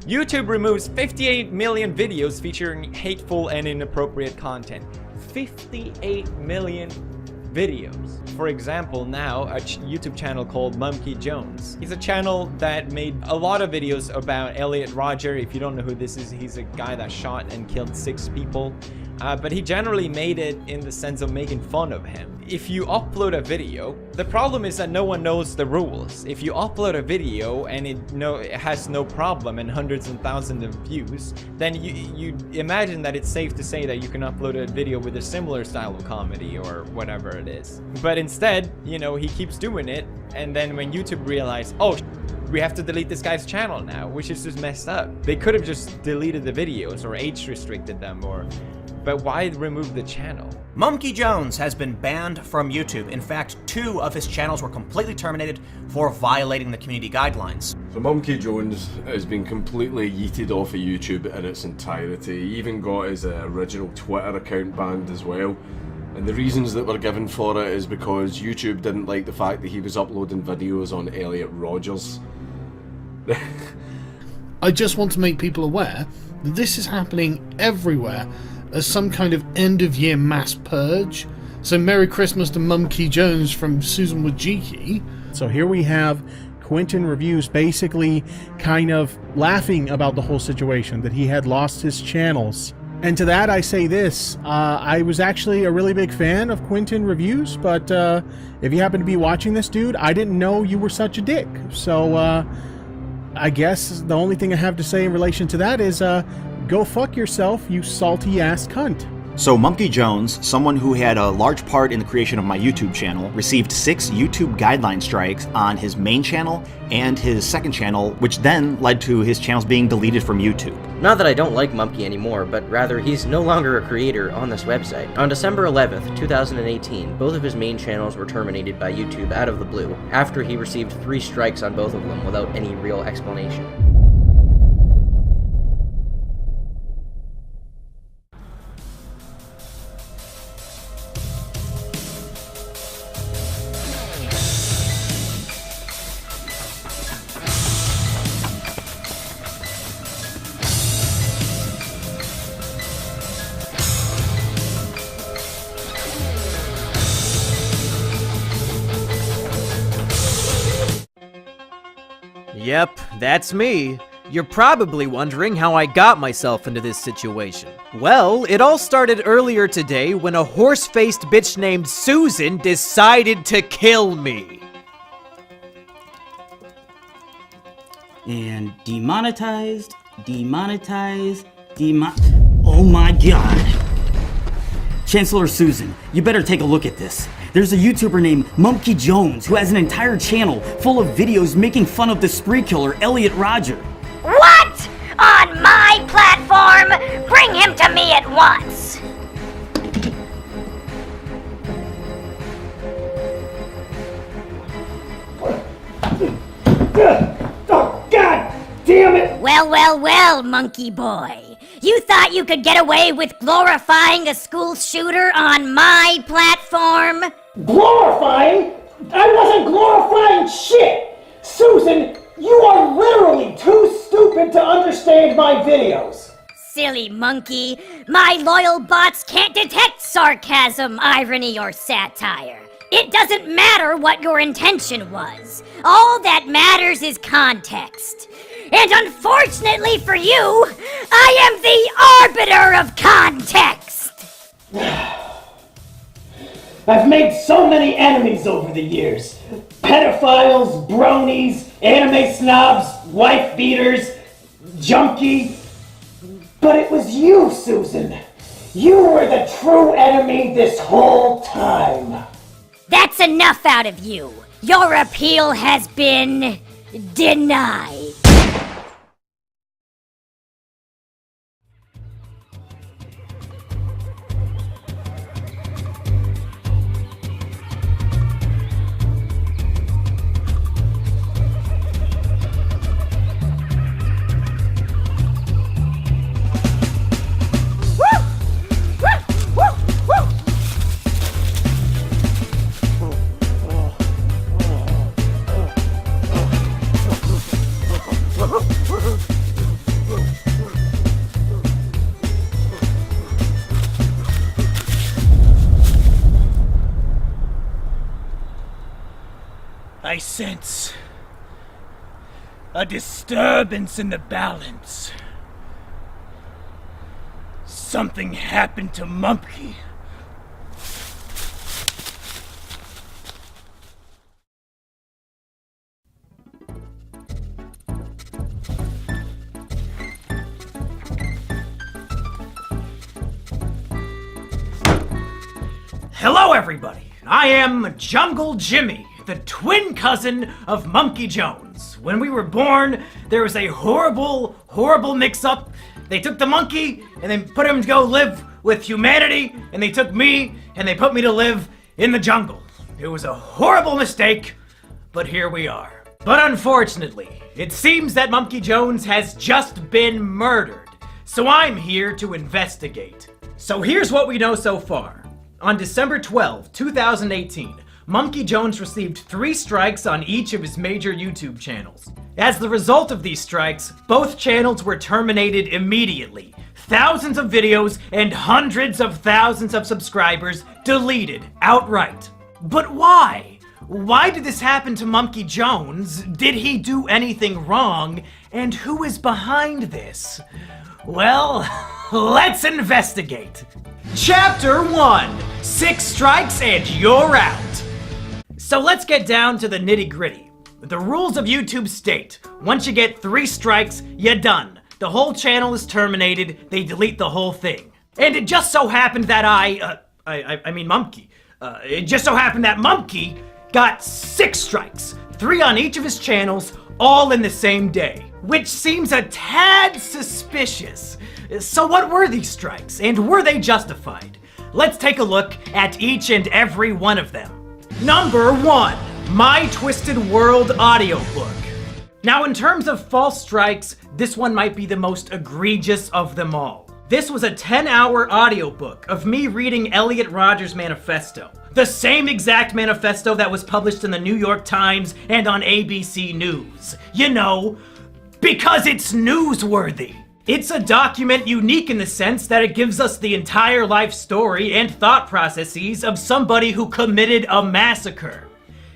YouTube removes 58 million videos featuring hateful and inappropriate content. 58 million videos. For example, now a YouTube channel called Monkey Jones. He's a channel that made a lot of videos about Elliot Rodger. If you don't know who this is, he's a guy that shot and killed 6 people. But he generally made it in the sense of making fun of him. If you upload a video, the problem is that no one knows the rules. If you upload a video and it has no problem and hundreds and thousands of views, then you imagine that it's safe to say that you can upload a video with a similar style of comedy or whatever it is. But instead, you know, he keeps doing it, and then when YouTube realized, oh, we have to delete this guy's channel now, which is just messed up. They could have just deleted the videos or age restricted them, but why remove the channel? Monkey Jones has been banned from YouTube. In fact, 2 of his channels were completely terminated for violating the community guidelines. So Monkey Jones has been completely yeeted off of YouTube in its entirety. He even got his original Twitter account banned as well. And the reasons that were given for it is because YouTube didn't like the fact that he was uploading videos on Elliot Rodgers. I just want to make people aware that this is happening everywhere as some kind of end-of-year mass purge. So Merry Christmas to Monkey Jones from Susan Wojcicki. So here we have Quentin Reviews basically kind of laughing about the whole situation, that he had lost his channels. And to that I say this, I was actually a really big fan of Quentin Reviews, but if you happen to be watching this, dude, I didn't know you were such a dick. So I guess the only thing I have to say in relation to that is go fuck yourself, you salty ass cunt. So Monkey Jones, someone who had a large part in the creation of my YouTube channel, received 6 YouTube guideline strikes on his main channel and his second channel, which then led to his channels being deleted from YouTube. Not that I don't like Monkey anymore, but rather he's no longer a creator on this website. On December 11th, 2018, both of his main channels were terminated by YouTube out of the blue, after he received 3 strikes on both of them without any real explanation. Yep, that's me. You're probably wondering how I got myself into this situation. Well, it all started earlier today when a horse-faced bitch named Susan decided to kill me. And demonetized, oh my god. Chancellor Susan, you better take a look at this. There's a YouTuber named Monkey Jones who has an entire channel full of videos making fun of the spree killer Elliot Rodger. What? On my platform? Bring him to me at once! Oh, God damn it! Well, monkey boy. You thought you could get away with glorifying a school shooter on my platform? Glorifying? I wasn't glorifying shit! Susan, you are literally too stupid to understand my videos. Silly monkey. My loyal bots can't detect sarcasm, irony, or satire. It doesn't matter what your intention was. All that matters is context. And unfortunately for you, I am the arbiter of context! I've made so many enemies over the years. Pedophiles, bronies, anime snobs, wife beaters, junkie. But it was you, Susan. You were the true enemy this whole time. That's enough out of you. Your appeal has been denied. I sense a disturbance in the balance. Something happened to Mumpy. Hello, everybody. I am Jungle Jimmy, the twin cousin of Monkey Jones. When we were born, there was a horrible, horrible mix-up. They took the monkey and then put him to go live with humanity, and they took me and they put me to live in the jungle. It was a horrible mistake, but here we are. But unfortunately, it seems that Monkey Jones has just been murdered, so I'm here to investigate. So here's what we know so far. On December 12, 2018, Monkey Jones received 3 strikes on each of his major YouTube channels. As the result of these strikes, both channels were terminated immediately. Thousands of videos and hundreds of thousands of subscribers deleted outright. But why? Why did this happen to Monkey Jones? Did he do anything wrong? And who is behind this? Well, let's investigate. Chapter 1, 6 strikes and you're out. So let's get down to the nitty-gritty. The rules of YouTube state, once you get 3 strikes, you're done. The whole channel is terminated, they delete the whole thing. And it just so happened that Monkey. It just so happened that Monkey got 6 strikes, 3 on each of his channels, all in the same day. Which seems a tad suspicious. So what were these strikes, and were they justified? Let's take a look at each and every one of them. Number 1, My Twisted World audiobook. Now in terms of false strikes, this one might be the most egregious of them all. This was a 10-hour audiobook of me reading Elliot Rodgers' manifesto. The same exact manifesto that was published in the New York Times and on ABC News. You know, because it's newsworthy. It's a document unique in the sense that it gives us the entire life story and thought processes of somebody who committed a massacre.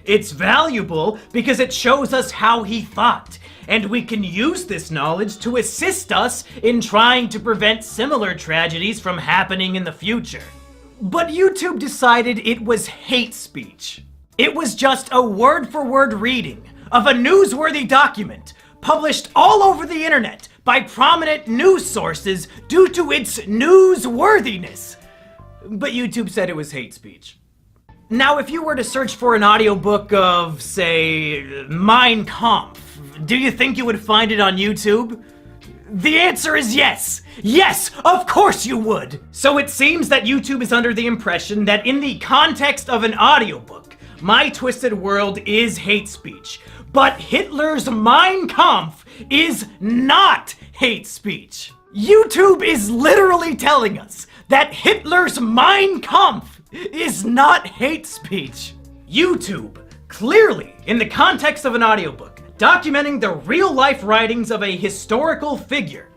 It's valuable because it shows us how he thought, and we can use this knowledge to assist us in trying to prevent similar tragedies from happening in the future. But YouTube decided it was hate speech. It was just a word-for-word reading of a newsworthy document published all over the internet by prominent news sources due to its newsworthiness. But YouTube said it was hate speech. Now, if you were to search for an audiobook of, say, Mein Kampf, do you think you would find it on YouTube? The answer is yes! Yes, of course you would! So it seems that YouTube is under the impression that in the context of an audiobook, My Twisted World is hate speech. But Hitler's Mein Kampf is not hate speech. YouTube is literally telling us that Hitler's Mein Kampf is not hate speech. YouTube, clearly, in the context of an audiobook, documenting the real-life writings of a historical figure,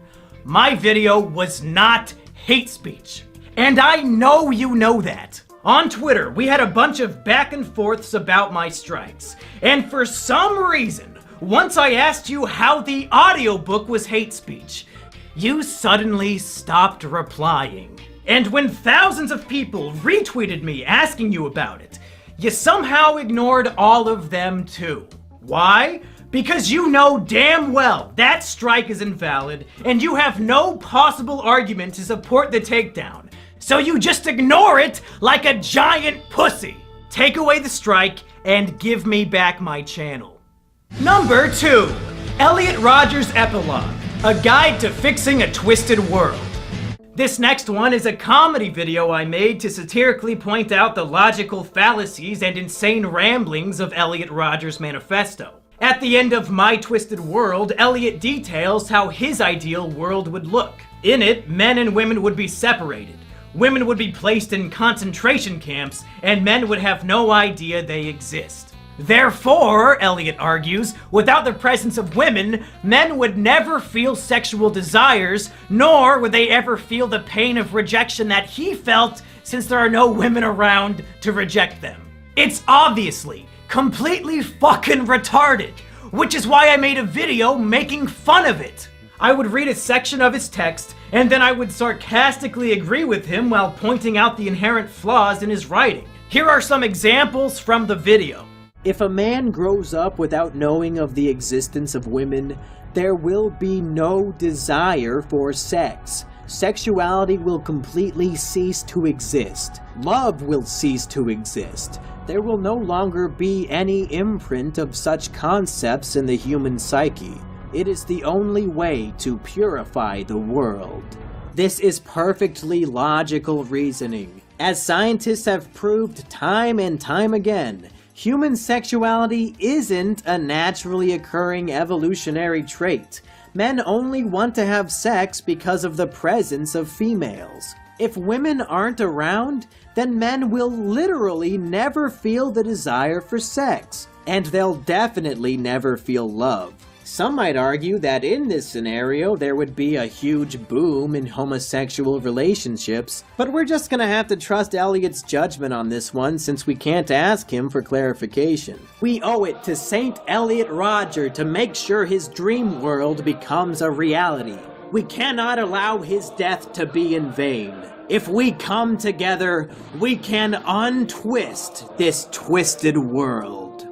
my video was not hate speech. And I know you know that. On Twitter, we had a bunch of back and forths about my strikes. And for some reason, once I asked you how the audiobook was hate speech, you suddenly stopped replying. And when thousands of people retweeted me asking you about it, you somehow ignored all of them too. Why? Because you know damn well that strike is invalid, and you have no possible argument to support the takedown. So you just ignore it like a giant pussy. Take away the strike and give me back my channel. Number 2, Elliot Rodgers' Epilogue, a guide to fixing a twisted world. This next one is a comedy video I made to satirically point out the logical fallacies and insane ramblings of Elliot Rodgers' manifesto. At the end of My Twisted World, Elliot details how his ideal world would look. In it, men and women would be separated. Women would be placed in concentration camps, and men would have no idea they exist. Therefore, Elliot argues, without the presence of women, men would never feel sexual desires, nor would they ever feel the pain of rejection that he felt since there are no women around to reject them. It's obviously completely fucking retarded, which is why I made a video making fun of it. I would read a section of his text, and then I would sarcastically agree with him while pointing out the inherent flaws in his writing. Here are some examples from the video. If a man grows up without knowing of the existence of women, there will be no desire for sex. Sexuality will completely cease to exist. Love will cease to exist. There will no longer be any imprint of such concepts in the human psyche. It is the only way to purify the world. This is perfectly logical reasoning. As scientists have proved time and time again, human sexuality isn't a naturally occurring evolutionary trait. Men only want to have sex because of the presence of females. If women aren't around, then men will literally never feel the desire for sex, and they'll definitely never feel love. Some might argue that in this scenario there would be a huge boom in homosexual relationships, but we're just gonna have to trust Elliot's judgment on this one since we can't ask him for clarification. We owe it to Saint Elliot Rodger to make sure his dream world becomes a reality. We cannot allow his death to be in vain. If we come together, we can untwist this twisted world.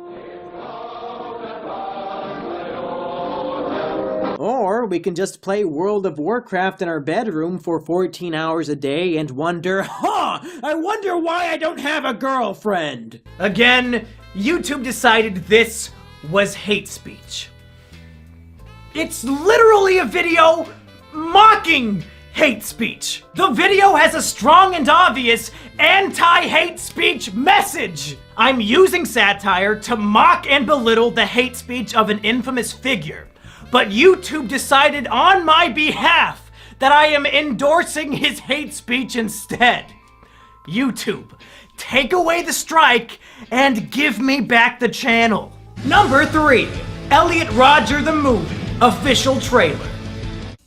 Or we can just play World of Warcraft in our bedroom for 14 hours a day and wonder, I wonder why I don't have a girlfriend. Again, YouTube decided this was hate speech. It's literally a video mocking hate speech. The video has a strong and obvious anti-hate speech message. I'm using satire to mock and belittle the hate speech of an infamous figure. But YouTube decided on my behalf that I am endorsing his hate speech instead. YouTube, take away the strike and give me back the channel. Number 3, Elliot Rodger the Movie, official trailer.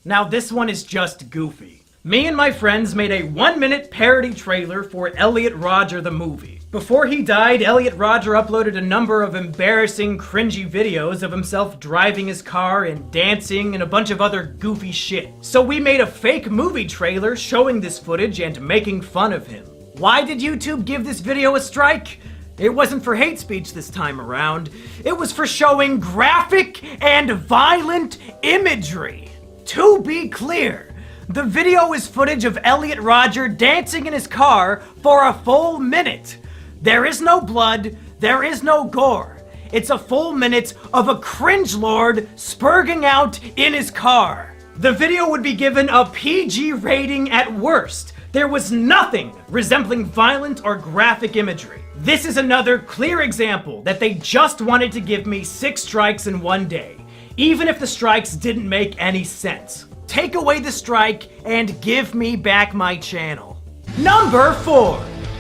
Now this one is just goofy. Me and my friends made a 1-minute parody trailer for Elliot Rodger the Movie. Before he died, Elliot Rodger uploaded a number of embarrassing, cringy videos of himself driving his car and dancing and a bunch of other goofy shit. So we made a fake movie trailer showing this footage and making fun of him. Why did YouTube give this video a strike? It wasn't for hate speech this time around. It was for showing graphic and violent imagery. To be clear, the video is footage of Elliot Rodger dancing in his car for a full minute. There is no blood, there is no gore. It's a full minute of a cringe lord spurging out in his car. The video would be given a PG rating at worst. There was nothing resembling violent or graphic imagery. This is another clear example that they just wanted to give me 6 strikes in one day, even if the strikes didn't make any sense. Take away the strike and give me back my channel. Number 4.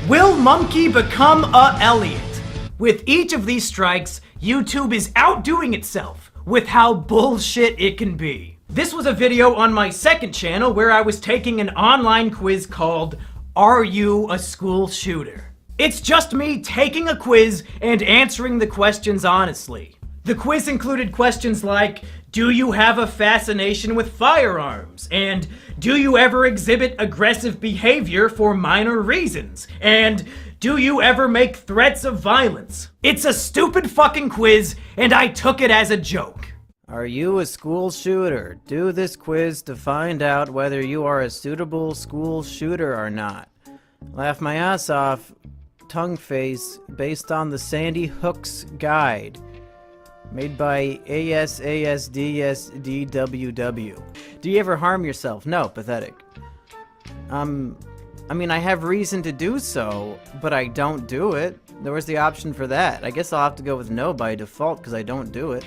Will Monkey become a Elliot? With each of these strikes, YouTube is outdoing itself with how bullshit it can be. This was a video on my second channel where I was taking an online quiz called Are You a School Shooter? It's just me taking a quiz and answering the questions honestly. The quiz included questions like, do you have a fascination with firearms? And do you ever exhibit aggressive behavior for minor reasons? And do you ever make threats of violence? It's a stupid fucking quiz, and I took it as a joke. Are you a school shooter? Do this quiz to find out whether you are a suitable school shooter or not. Laugh my ass off, tongue face, based on the Sandy Hook's guide. Made by ASASDSDWW. Do you ever harm yourself? No, pathetic. I mean, I have reason to do so, but I don't do it. There was the option for that. I guess I'll have to go with no by default because I don't do it.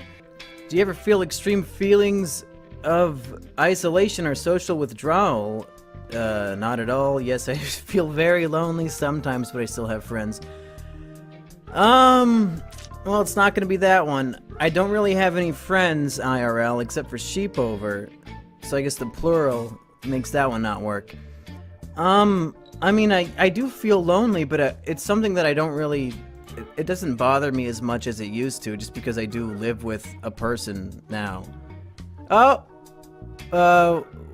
Do you ever feel extreme feelings of isolation or social withdrawal? Not at all. Yes, I feel very lonely sometimes, but I still have friends. Well, it's not gonna be that one. I don't really have any friends IRL except for Sheepover, so I guess the plural makes that one not work. I mean, I do feel lonely, but it's something that I don't really it doesn't bother me as much as it used to, just because I do live with a person now. Oh!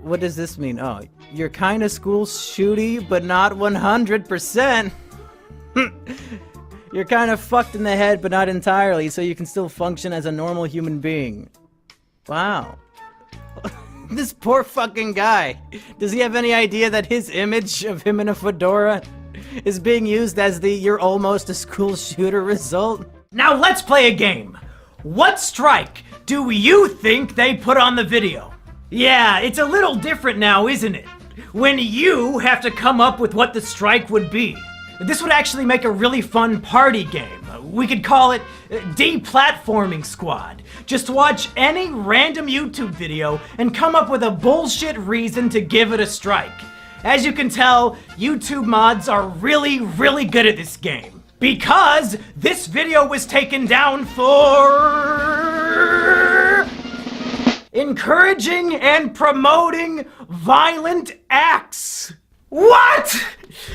What does this mean? Oh, you're kinda school shooty, but not 100%. You're kinda fucked in the head, but not entirely, so you can still function as a normal human being. Wow. This poor fucking guy. Does he have any idea that his image of him in a fedora is being used as the "you're almost a school shooter" result? Now let's play a game. What strike do you think they put on the video? Yeah, it's a little different now, isn't it? When you have to come up with what the strike would be. This would actually make a really fun party game. We could call it Deplatforming Squad. Just watch any random YouTube video and come up with a bullshit reason to give it a strike. As you can tell, YouTube mods are really, really good at this game. Because this video was taken down for encouraging and promoting violent acts. What?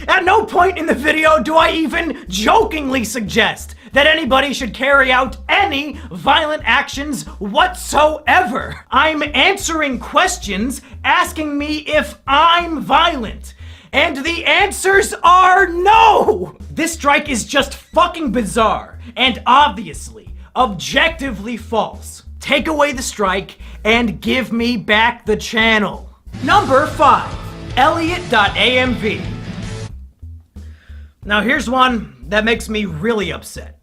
At no point in the video do I even jokingly suggest that anybody should carry out any violent actions whatsoever. I'm answering questions asking me if I'm violent. And the answers are no! This strike is just fucking bizarre and obviously, objectively false. Take away the strike and give me back the channel. Number 5. Elliot.amv. Now here's one that makes me really upset.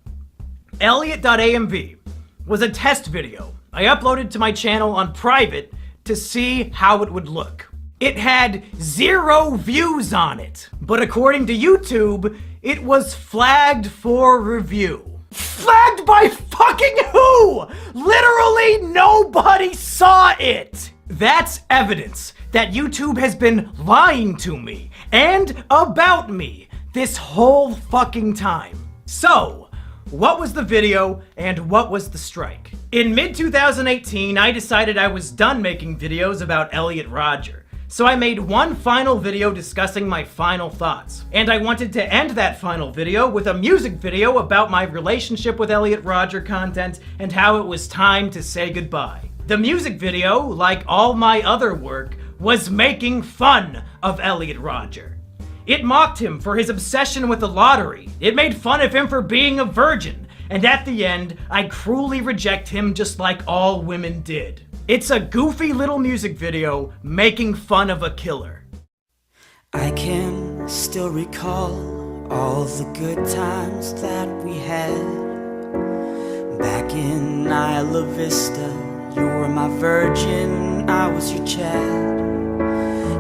Elliot.amv was a test video I uploaded to my channel on private to see how it would look. It had 0 views on it, but according to YouTube, it was flagged for review. Flagged by fucking who? Literally nobody saw it! That's evidence that YouTube has been lying to me and about me this whole fucking time. So, what was the video and what was the strike? In mid-2018, I decided I was done making videos about Elliot Rodger. So I made one final video discussing my final thoughts. And I wanted to end that final video with a music video about my relationship with Elliot Rodger content and how it was time to say goodbye. The music video, like all my other work, was making fun of Elliot Rodger. It mocked him for his obsession with the lottery. It made fun of him for being a virgin. And at the end, I cruelly reject him just like all women did. It's a goofy little music video making fun of a killer. I can still recall all the good times that we had. Back in Isla Vista, you were my virgin, I was your Chad.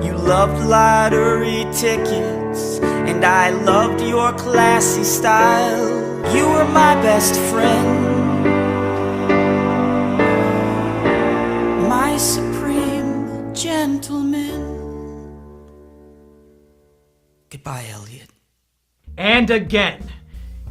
You loved lottery tickets, and I loved your classy style. You were my best friend, my supreme gentleman. Goodbye, Elliot. And again,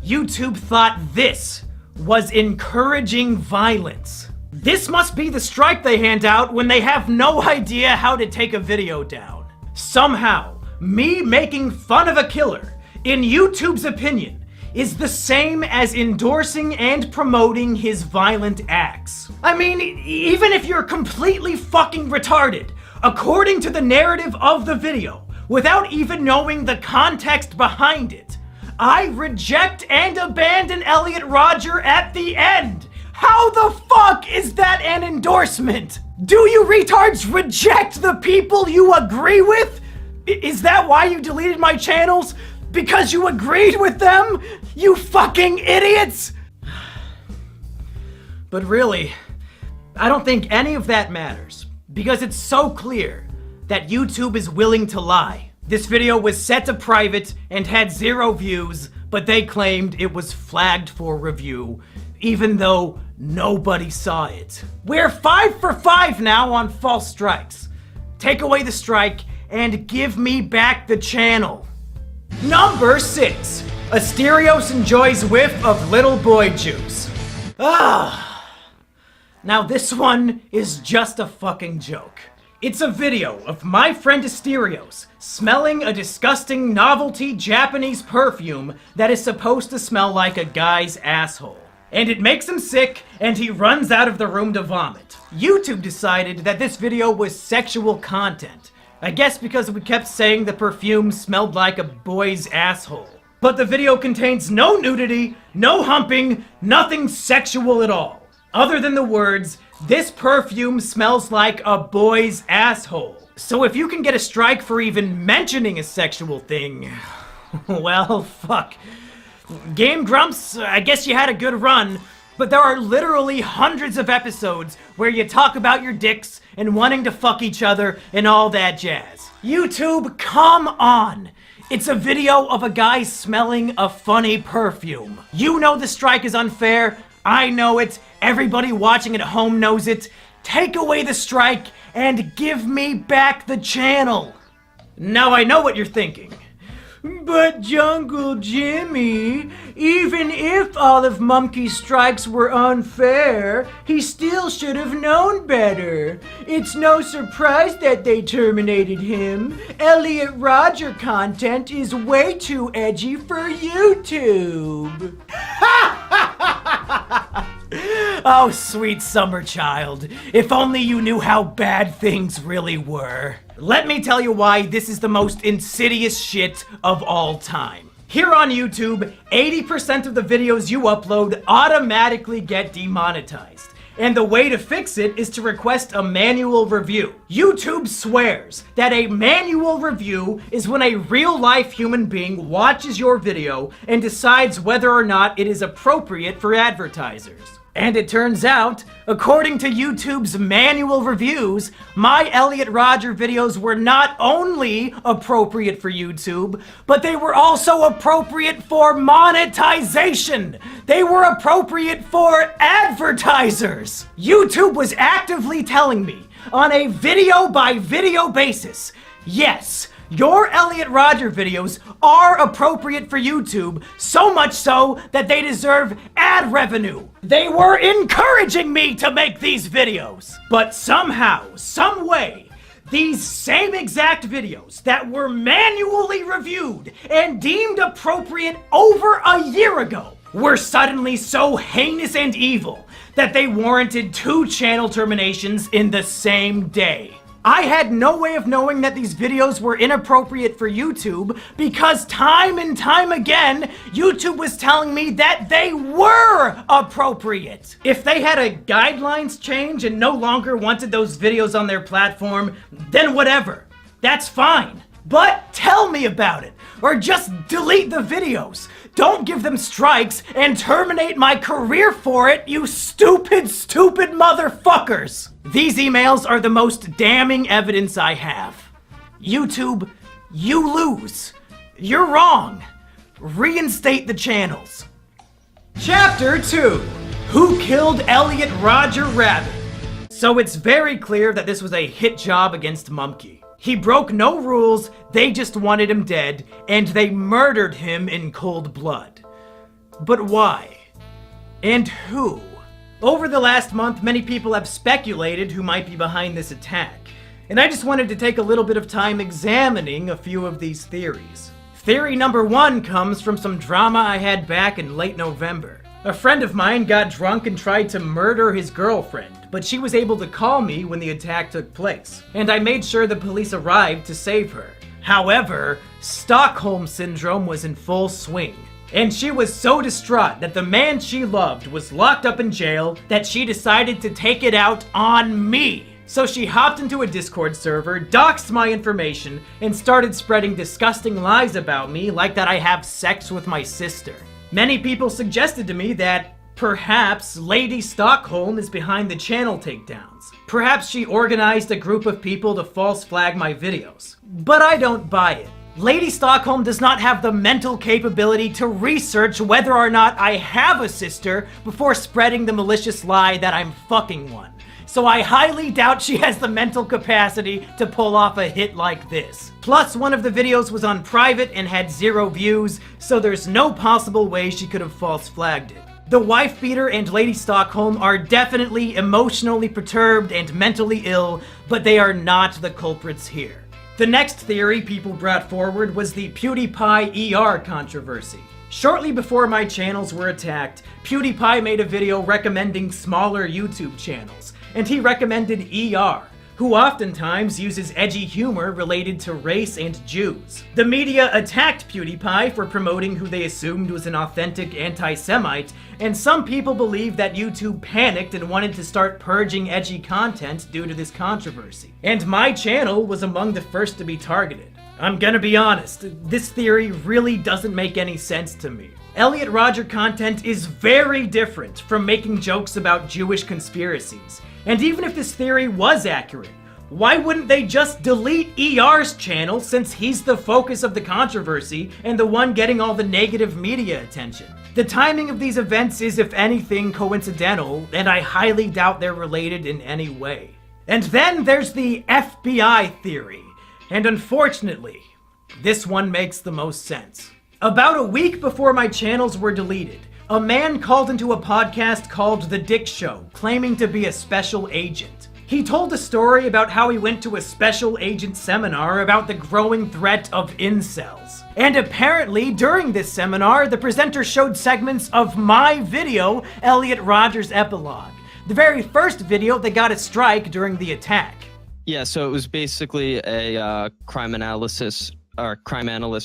YouTube thought this was encouraging violence. This must be the strike they hand out when they have no idea how to take a video down. Somehow, me making fun of a killer, in YouTube's opinion, is the same as endorsing and promoting his violent acts. I mean, even if you're completely fucking retarded, according to the narrative of the video, without even knowing the context behind it, I reject and abandon Elliot Rodger at the end. How the fuck is that an endorsement? Do you retards reject the people you agree with? Is that why you deleted my channels? Because you agreed with them? You fucking idiots! But really, I don't think any of that matters, because it's so clear that YouTube is willing to lie. This video was set to private and had 0 views, but they claimed it was flagged for review, even though nobody saw it. We're 5 for 5 now on false strikes. Take away the strike and give me back the channel. Number 6. Asterios enjoys whiff of little boy juice. Now this one is just a fucking joke. It's a video of my friend Asterios smelling a disgusting novelty Japanese perfume that is supposed to smell like a guy's asshole. And it makes him sick, and he runs out of the room to vomit. YouTube decided that this video was sexual content. I guess because we kept saying the perfume smelled like a boy's asshole. But the video contains no nudity, no humping, nothing sexual at all. Other than the words, "This perfume smells like a boy's asshole." So if you can get a strike for even mentioning a sexual thing, well, fuck. Game Grumps, I guess you had a good run, but there are literally hundreds of episodes where you talk about your dicks and wanting to fuck each other and all that jazz. YouTube, come on! It's a video of a guy smelling a funny perfume. You know the strike is unfair. I know it. Everybody watching at home knows it. Take away the strike and give me back the channel. Now I know what you're thinking. But Jungle Jimmy, even if all of Mumkey's strikes were unfair, he still should have known better. It's no surprise that they terminated him. Elliot Rodger content is way too edgy for YouTube. Oh, sweet summer child. If only you knew how bad things really were. Let me tell you why this is the most insidious shit of all time. Here on YouTube, 80% of the videos you upload automatically get demonetized. And the way to fix it is to request a manual review. YouTube swears that a manual review is when a real-life human being watches your video and decides whether or not it is appropriate for advertisers. And it turns out, according to YouTube's manual reviews, my Elliot Rodger videos were not only appropriate for YouTube, but they were also appropriate for monetization. They were appropriate for advertisers. YouTube was actively telling me on a video-by-video basis, yes, your Elliot Rodger videos are appropriate for YouTube, so much so that they deserve ad revenue. They were encouraging me to make these videos. But somehow, some way, these same exact videos that were manually reviewed and deemed appropriate over a year ago were suddenly so heinous and evil that they warranted 2 channel terminations in the same day. I had no way of knowing that these videos were inappropriate for YouTube because time and time again, YouTube was telling me that they were appropriate. If they had a guidelines change and no longer wanted those videos on their platform, then whatever. That's fine. But tell me about it, or just delete the videos. Don't give them strikes and terminate my career for it, you stupid, stupid motherfuckers! These emails are the most damning evidence I have. YouTube, you lose. You're wrong. Reinstate the channels. Chapter 2. Who Killed Elliot Rodger Rabbit? So it's very clear that this was a hit job against Mumkey. He broke no rules, they just wanted him dead, and they murdered him in cold blood. But why? And who? Over the last month, many people have speculated who might be behind this attack, and I just wanted to take a little bit of time examining a few of these theories. Theory number 1 comes from some drama I had back in late November. A friend of mine got drunk and tried to murder his girlfriend, but she was able to call me when the attack took place, and I made sure the police arrived to save her. However, Stockholm Syndrome was in full swing, and she was so distraught that the man she loved was locked up in jail that she decided to take it out on me. So she hopped into a Discord server, doxed my information, and started spreading disgusting lies about me, like that I have sex with my sister. Many people suggested to me that perhaps Lady Stockholm is behind the channel takedowns. Perhaps she organized a group of people to false flag my videos. But I don't buy it. Lady Stockholm does not have the mental capability to research whether or not I have a sister before spreading the malicious lie that I'm fucking one. So I highly doubt she has the mental capacity to pull off a hit like this. Plus, one of the videos was on private and had 0 views, so there's no possible way she could have false flagged it. The wife beater and Lady Stockholm are definitely emotionally perturbed and mentally ill, but they are not the culprits here. The next theory people brought forward was the PewDiePie ER controversy. Shortly before my channels were attacked, PewDiePie made a video recommending smaller YouTube channels, and he recommended ER, who oftentimes uses edgy humor related to race and Jews. The media attacked PewDiePie for promoting who they assumed was an authentic anti-Semite, and some people believe that YouTube panicked and wanted to start purging edgy content due to this controversy. And my channel was among the first to be targeted. I'm gonna be honest, this theory really doesn't make any sense to me. Elliot Rodger content is very different from making jokes about Jewish conspiracies. And even if this theory was accurate, why wouldn't they just delete ER's channel since he's the focus of the controversy and the one getting all the negative media attention? The timing of these events is, if anything, coincidental, and I highly doubt they're related in any way. And then there's the FBI theory, and unfortunately, this one makes the most sense. About a week before my channels were deleted, a man called into a podcast called The Dick Show, claiming to be a special agent. He told a story about how he went to a special agent seminar about the growing threat of incels. And apparently, during this seminar, the presenter showed segments of my video, Elliot Rodger's Epilogue, the very first video that got a strike during the attack. Yeah, so it was basically a crime analyst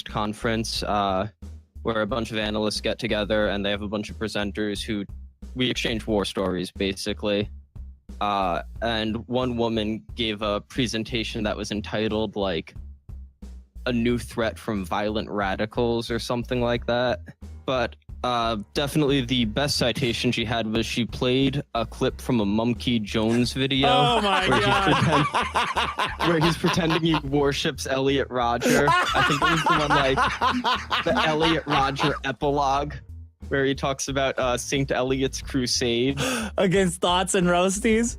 conference where a bunch of analysts get together and they have a bunch of presenters who we exchange war stories, basically. And one woman gave a presentation that was entitled, like, A New Threat from Violent Radicals or something like that. But definitely the best citation she had was she played a clip from a Mumkey Jones video. Oh my god! Where he's pretending he worships Elliot Rodger. I think it was the one like the Elliot Rodger epilogue, where he talks about Saint Eliot's crusade against thoughts and roasties.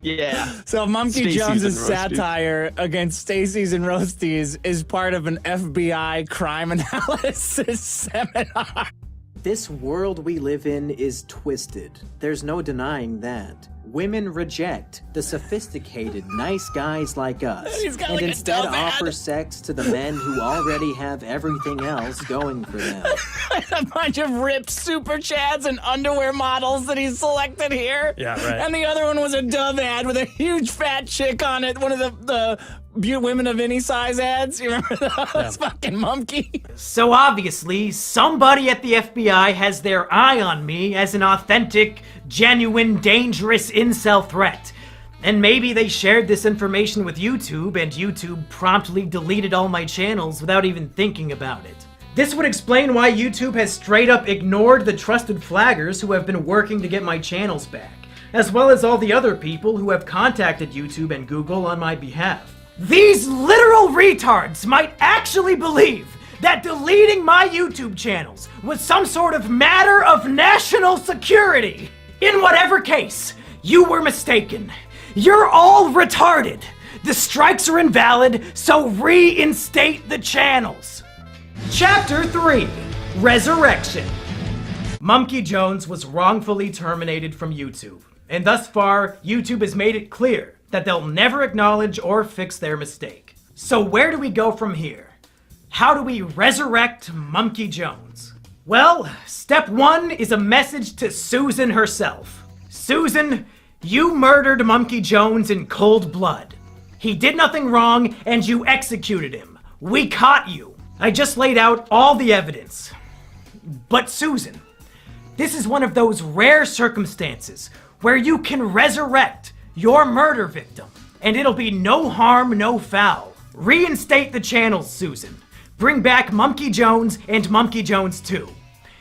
Yeah. So Mumkey Stacey's Jones's and Roasties. satire against Stacey's and Roasties is part of an FBI crime analysis seminar. This world we live in is twisted. There's no denying that. Women reject the sophisticated, nice guys like us, He's got and like a instead dumb ad. offer sex to the men who already have everything else going for them. A bunch of ripped super chads and underwear models that he selected here. Yeah, right. And the other one was a Dove ad with a huge fat chick on it. One of the women of any size ads. You remember those? Fucking Mumkey. So obviously, somebody at the FBI has their eye on me as an authentic, genuine, dangerous incel threat. And maybe they shared this information with YouTube, and YouTube promptly deleted all my channels without even thinking about it. This would explain why YouTube has straight up ignored the trusted flaggers who have been working to get my channels back, as well as all the other people who have contacted YouTube and Google on my behalf. These literal retards might actually believe that deleting my YouTube channels was some sort of matter of national security. In whatever case, you were mistaken. You're all retarded. The strikes are invalid, so reinstate the channels. Chapter 3, Resurrection. Mumkey Jones was wrongfully terminated from YouTube, and thus far, YouTube has made it clear that they'll never acknowledge or fix their mistake. So where do we go from here? How do we resurrect Mumkey Jones? Well, step 1 is a message to Susan herself. Susan, you murdered Mumkey Jones in cold blood. He did nothing wrong, and you executed him. We caught you. I just laid out all the evidence. But Susan, this is one of those rare circumstances where you can resurrect your murder victim, and it'll be no harm, no foul. Reinstate the channels, Susan. Bring back Mumkey Jones and Mumkey Jones 2.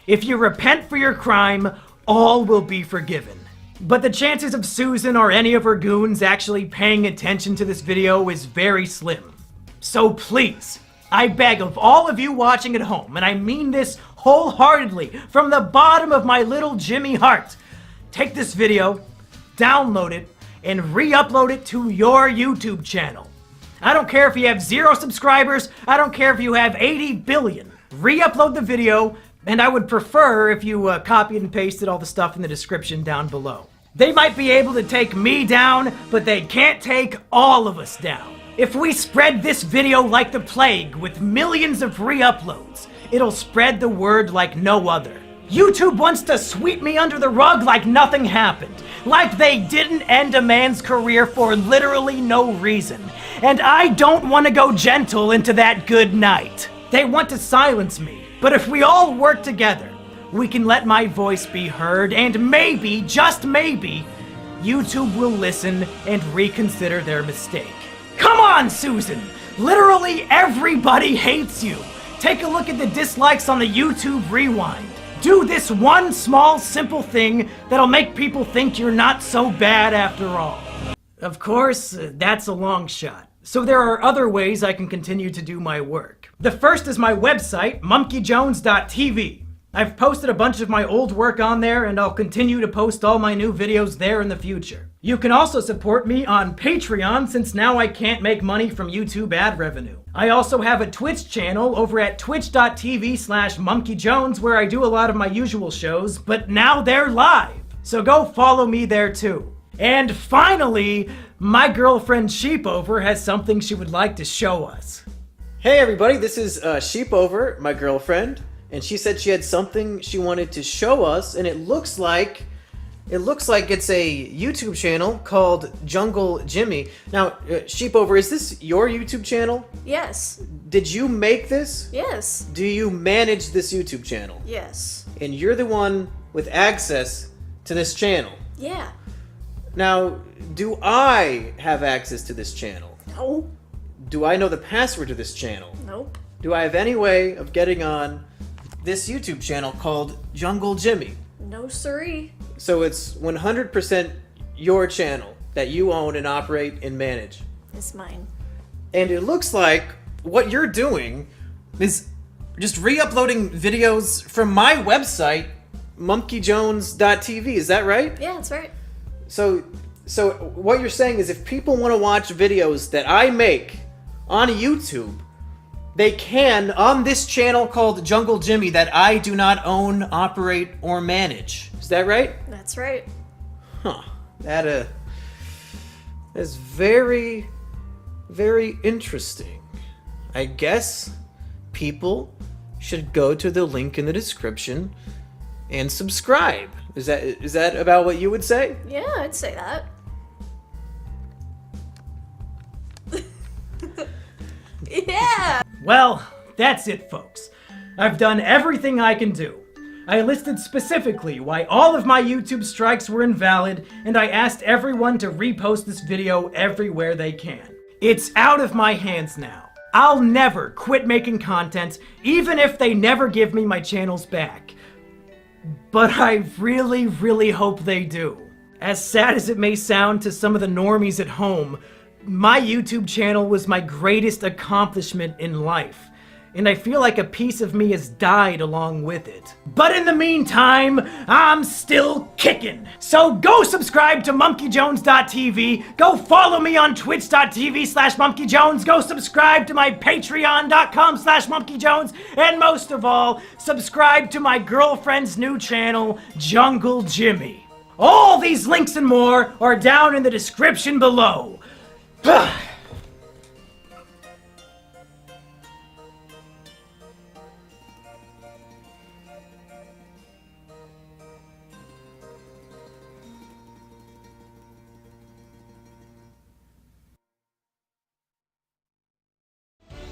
If you repent for your crime, all will be forgiven. But the chances of Susan or any of her goons actually paying attention to this video is very slim. So please, I beg of all of you watching at home, and I mean this wholeheartedly from the bottom of my little Jimmy heart, take this video, download it, and re-upload it to your YouTube channel. I don't care if you have 0 subscribers, I don't care if you have 80 billion. Re-upload the video, And I would prefer if you copied and pasted all the stuff in the description down below. They might be able to take me down, but they can't take all of us down. If we spread this video like the plague with millions of re-uploads, it'll spread the word like no other. YouTube wants to sweep me under the rug like nothing happened, like they didn't end a man's career for literally no reason. And I don't want to go gentle into that good night. They want to silence me, but if we all work together, we can let my voice be heard, and maybe, just maybe, YouTube will listen and reconsider their mistake. Come on, Susan! Literally everybody hates you! Take a look at the dislikes on the YouTube Rewind. Do this one small, simple thing that'll make people think you're not so bad after all. Of course, that's a long shot. So there are other ways I can continue to do my work. The first is my website, monkeyjones.tv. I've posted a bunch of my old work on there, and I'll continue to post all my new videos there in the future. You can also support me on Patreon, since now I can't make money from YouTube ad revenue. I also have a Twitch channel over at twitch.tv/monkeyjones where I do a lot of my usual shows, but now they're live. So go follow me there too. And finally, my girlfriend Sheepover has something she would like to show us. Hey everybody, this is Sheepover, my girlfriend, and she said she had something she wanted to show us, and it looks like it's a YouTube channel called Jungle Jimmy. Now, Sheepover, is this your YouTube channel? Yes. Did you make this? Yes. Do you manage this YouTube channel? Yes. And you're the one with access to this channel? Yeah. Now, do I have access to this channel? No. Do I know the password to this channel? Nope. Do I have any way of getting on this YouTube channel called Jungle Jimmy? No siree. So it's 100% your channel that you own and operate and manage. It's mine. And it looks like what you're doing is just re-uploading videos from my website, monkeyjones.tv. Is that right? Yeah, that's right. So what you're saying is if people want to watch videos that I make on YouTube, they can on this channel called Jungle Jimmy that I do not own, operate, or manage. Is that right? That's right. Huh. That is very, very interesting. I guess people should go to the link in the description and subscribe. Is that about what you would say? Yeah, I'd say that. Yeah! Well, that's it, folks. I've done everything I can do. I listed specifically why all of my YouTube strikes were invalid, and I asked everyone to repost this video everywhere they can. It's out of my hands now. I'll never quit making content, even if they never give me my channels back. But I really, really hope they do. As sad as it may sound to some of the normies at home, my YouTube channel was my greatest accomplishment in life, and I feel like a piece of me has died along with it. But in the meantime, I'm still kicking. So go subscribe to monkeyjones.tv, go follow me on twitch.tv/monkeyjones, go subscribe to my patreon.com/monkeyjones, and most of all, subscribe to my girlfriend's new channel, Jungle Jimmy. All these links and more are down in the description below.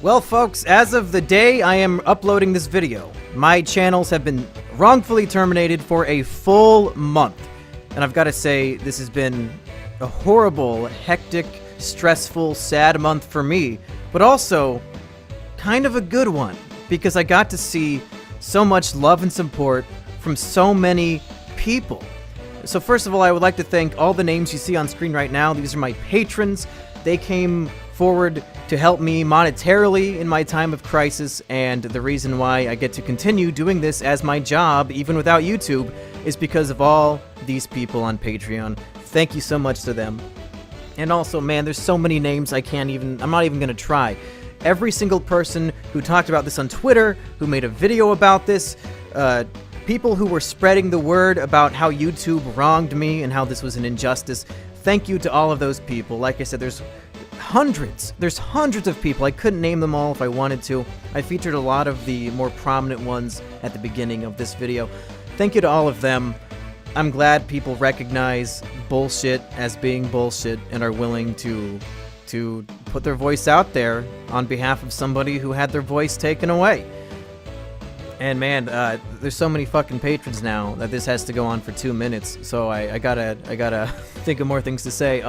Well, folks, as of the day I am uploading this video, my channels have been wrongfully terminated for a full month. And I've got to say, this has been a horrible, hectic, stressful, sad month for me, but also kind of a good one, because I got to see so much love and support from so many people. So first of all, I would like to thank all the names you see on screen right now. These are my patrons. They came forward to help me monetarily in my time of crisis, and the reason why I get to continue doing this as my job, even without YouTube, is because of all these people on Patreon. Thank you so much to them. And also, man, there's so many names I'm not even gonna try. Every single person who talked about this on Twitter, who made a video about this, people who were spreading the word about how YouTube wronged me and how this was an injustice. Thank you to all of those people. Like I said, there's hundreds of people. I couldn't name them all if I wanted to. I featured a lot of the more prominent ones at the beginning of this video. Thank you to all of them. I'm glad people recognize bullshit as being bullshit and are willing to put their voice out there on behalf of somebody who had their voice taken away. And man, there's so many fucking patrons now that this has to go on for 2 minutes. So I gotta think of more things to say.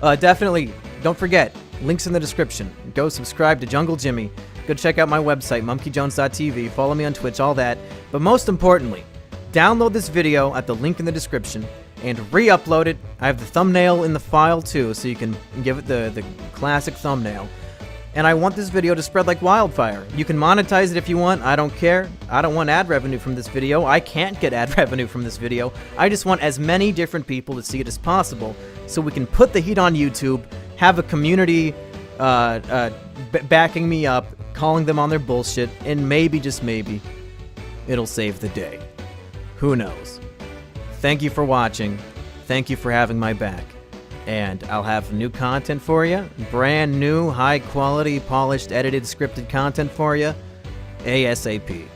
Definitely, don't forget, links in the description. Go subscribe to Jungle Jimmy. Go check out my website, monkeyjones.tv. Follow me on Twitch, all that. But most importantly, download this video at the link in the description and re-upload it. I have the thumbnail in the file too, so you can give it the classic thumbnail. And I want this video to spread like wildfire. You can monetize it if you want. I don't care. I don't want ad revenue from this video. I can't get ad revenue from this video. I just want as many different people to see it as possible so we can put the heat on YouTube, have a community backing me up, calling them on their bullshit, and maybe, just maybe, it'll save the day. Who knows? Thank you for watching. Thank you for having my back. And I'll have new content for you. Brand new, high quality, polished, edited, scripted content for you. ASAP.